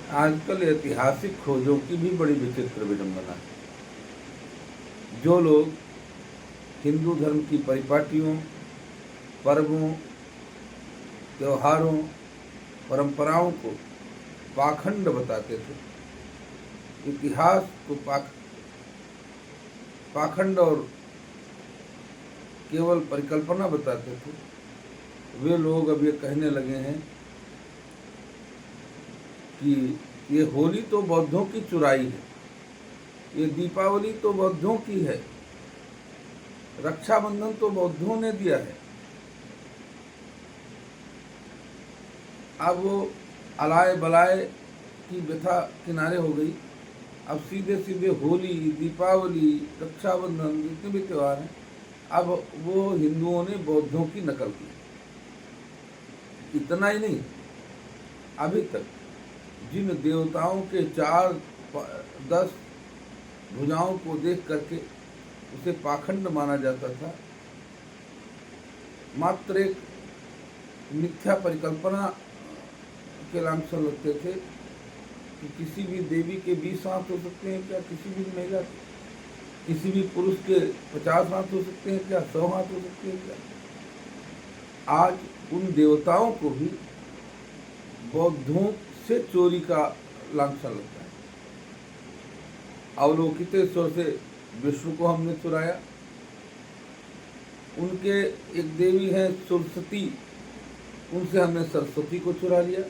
आजकल ऐतिहासिक खोजों की भी बड़ी विचित्र विडंबना है। जो लोग हिंदू धर्म की परिपाटियों, पर्वों, त्योहारों, परंपराओं को पाखंड बताते थे, इतिहास को पाखंड और केवल परिकल्पना बताते थे, वे लोग अब ये कहने लगे हैं कि ये होली तो बौद्धों की चुराई है, ये दीपावली तो बौद्धों की है, रक्षाबंधन तो बौद्धों ने दिया है। अब वो अलाए बलाए की व्यथा किनारे हो गई। अब सीधे सीधे होली, दीपावली, रक्षाबंधन जितने भी त्यौहार हैं, अब वो हिंदुओं ने बौद्धों की नकल की। इतना ही नहीं, अभी तक जिन देवताओं के 4-10 भुजाओं को देख करके उसे पाखंड माना जाता था, मात्र एक मिथ्या परिकल्पना के लांछन लगते थे कि किसी भी देवी के 20 हाथ हो सकते हैं क्या, किसी भी महिला के, किसी भी पुरुष के 50 हाथ हो सकते हैं क्या, 100 हाथ हो सकते हैं क्या। आज उन देवताओं को भी बौद्धों से चोरी का लांछन लगता है। अवलोकितेश्वर से विष्णु को हमने चुराया, उनके एक देवी हैं सरस्वती, उनसे हमने सरस्वती को चुरा लिया।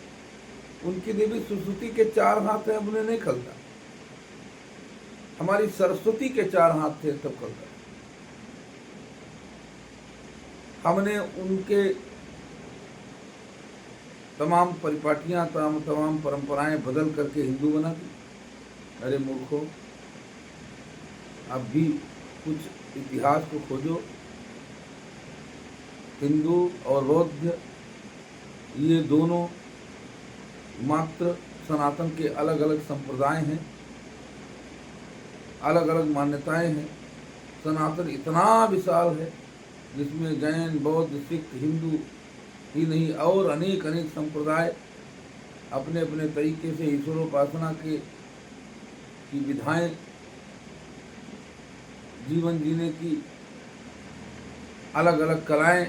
उनकी देवी सरस्वती के 4 हाथ हैं, अब उन्हें नहीं खलता। हमारी सरस्वती के 4 हाथ थे तब खलता। हमने उनके तमाम परिपाटियां, तमाम परंपराएं बदल करके हिंदू बना दी। अरे मूर्खों, अब भी कुछ इतिहास को खोजो। हिंदू और बौद्ध ये दोनों मात्र सनातन के अलग अलग संप्रदाय हैं, अलग अलग मान्यताएं हैं। सनातन इतना विशाल है जिसमें जैन, बौद्ध, सिख, हिंदू ही नहीं और अनेक संप्रदाय अपने अपने तरीके से ईश्वरोपासना की विधाएं, जीवन जीने की अलग अलग कलाएं,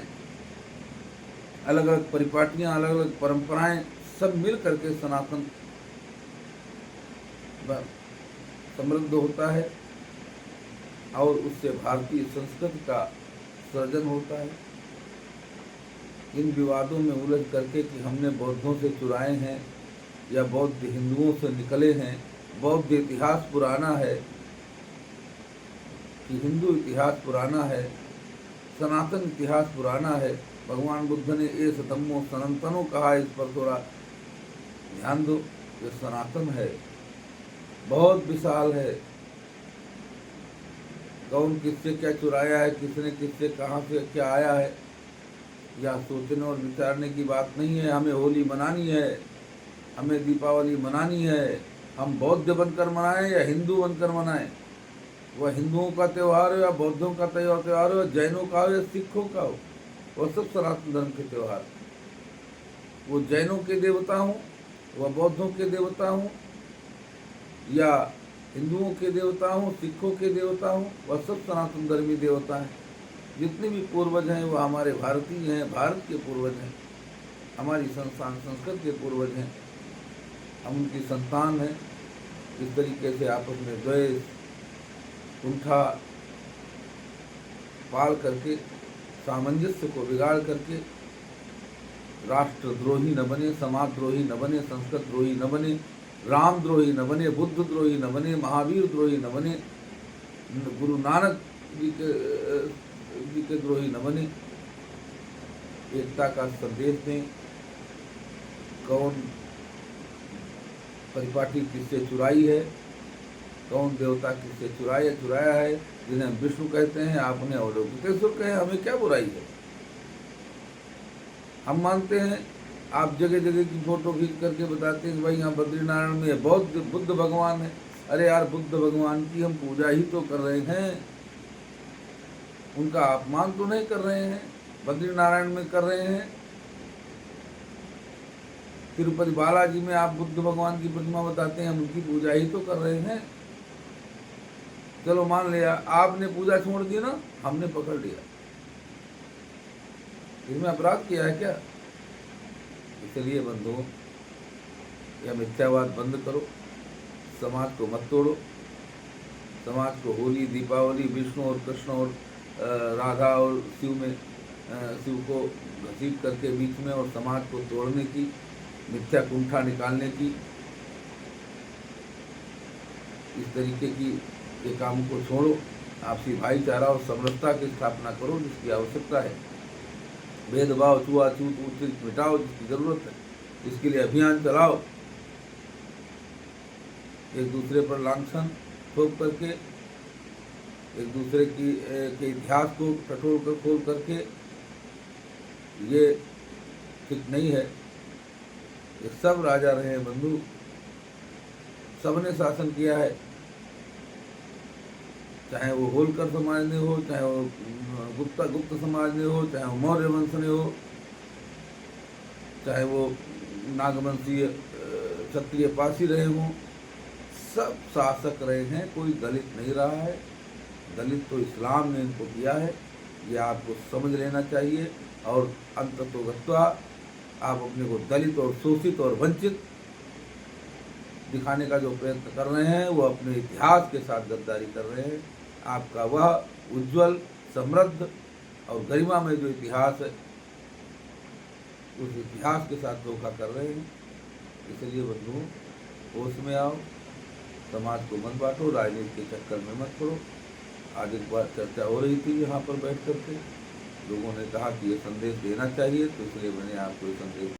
अलग अलग परिपाटियां, अलग अलग परंपराएं सब मिल करके सनातन समृद्ध होता है और उससे भारतीय संस्कृति का सृजन होता है। इन विवादों में उलझ करके कि हमने बौद्धों से चुराए हैं या बौद्ध हिंदुओं से निकले हैं, बौद्ध इतिहास पुराना है कि हिंदू इतिहास पुराना है, सनातन इतिहास पुराना है। भगवान बुद्ध ने एस धम्मो सनातनो कहा, इस पर थोड़ा ध्यान दो। ये सनातन है, बहुत विशाल है। कौन किससे क्या चुराया है, किसने किससे कहाँ से क्या आया है, या सोचने और विचारने की बात नहीं है। हमें होली मनानी है, हमें दीपावली मनानी है, हम बौद्ध बनकर मनाएं या हिंदू बनकर मनाएं, वह हिंदुओं का त्यौहार हो या बौद्धों का त्यौहार हो, जैनों का हो या सिखों का हो, वह सब सनातन धर्म के त्यौहार। वो जैनों के देवता हों, वह बौद्धों के देवता हों, या हिंदुओं के देवता हों, सिखों के देवता हों, वह सब सनातन धर्मी देवता हैं। जितने भी पूर्वज हैं वह हमारे भारतीय हैं, भारत के पूर्वज हैं, हमारी संस्कृति के पूर्वज हैं, हम उनकी संतान हैं। इस तरीके से आपस में द्वेष, कुंठा पाल करके, सामंजस्य को बिगाड़ करके राष्ट्रद्रोही न बने, समाजद्रोही न बने, संस्कृत द्रोही न बने, रामद्रोही न बने, बुद्ध द्रोही न बने, महावीर द्रोही न बने, गुरु नानक जी के द्रोही न बने। एकता का संदेश दें। कौन परिपाटी किससे चुराई है, कौन देवता किससे चुराया है। जिन्हें विष्णु कहते हैं, आप उन्हें अवलोकितेश्वर कहें, हमें क्या बुराई है। हम मानते हैं, आप जगह जगह की फोटो खींच करके बताते हैं कि भाई यहाँ बद्रीनारायण में बुद्ध भगवान है। अरे यार, बुद्ध भगवान की हम पूजा ही तो कर रहे हैं, उनका अपमान तो नहीं कर रहे हैं, बद्रीनारायण में कर रहे हैं। तिरुपति बालाजी में आप बुद्ध भगवान की प्रतिमा बताते हैं, हम उनकी पूजा ही तो कर रहे हैं। चलो मान लिया आपने पूजा छोड़ दी ना, हमने पकड़ लिया, इसमें अपराध किया है क्या? इसलिए बंधुओं, यह मिथ्यावाद बंद करो, समाज को मत तोड़ो। समाज को होली, दीपावली, विष्णु और कृष्ण और राधा और शिव में शिव को घसीट करके बीच में और समाज को तोड़ने की, मिथ्या कुंठा निकालने की, इस तरीके की के काम को छोड़ो। आपसी भाईचारा और समरसता की स्थापना करो, जिसकी आवश्यकता है। भेदभाव, छुआछूत, ऊंच नीच मिटाओ, जिसकी जरूरत है। इसके लिए अभियान चलाओ, एक दूसरे पर लांछन थोप करके, एक दूसरे के इतिहास को टटोल कर खोल करके, ये ठीक नहीं है। ये सब राजा रहे हैं बंधु, सबने शासन किया है, चाहे वो होलकर समाज ने हो, चाहे वो गुप्त समाज ने हो, चाहे वो मौर्य वंश ने हो, चाहे वो नागवंशीय क्षत्रिय पासी रहे हों, सब शासक रहे हैं, कोई दलित नहीं रहा है। दलित तो इस्लाम ने इनको किया है, ये आपको समझ लेना चाहिए। और अंततोगत्वा आप अपने को दलित और शोषित और वंचित दिखाने का जो प्रयत्न कर रहे हैं, वो अपने इतिहास के साथ गद्दारी कर रहे हैं। आपका वह उज्जवल, समृद्ध और गरिमामय जो इतिहास है, उस इतिहास के साथ धोखा कर रहे हैं। इसलिए बंधुओं, होश में आओ, समाज को मत बांटो, राजनीति के चक्कर में मत पड़ो। आज एक बार चर्चा हो रही थी यहाँ पर बैठ करके, लोगों ने कहा कि ये संदेश देना चाहिए, तो इसलिए मैंने आपको ये संदेश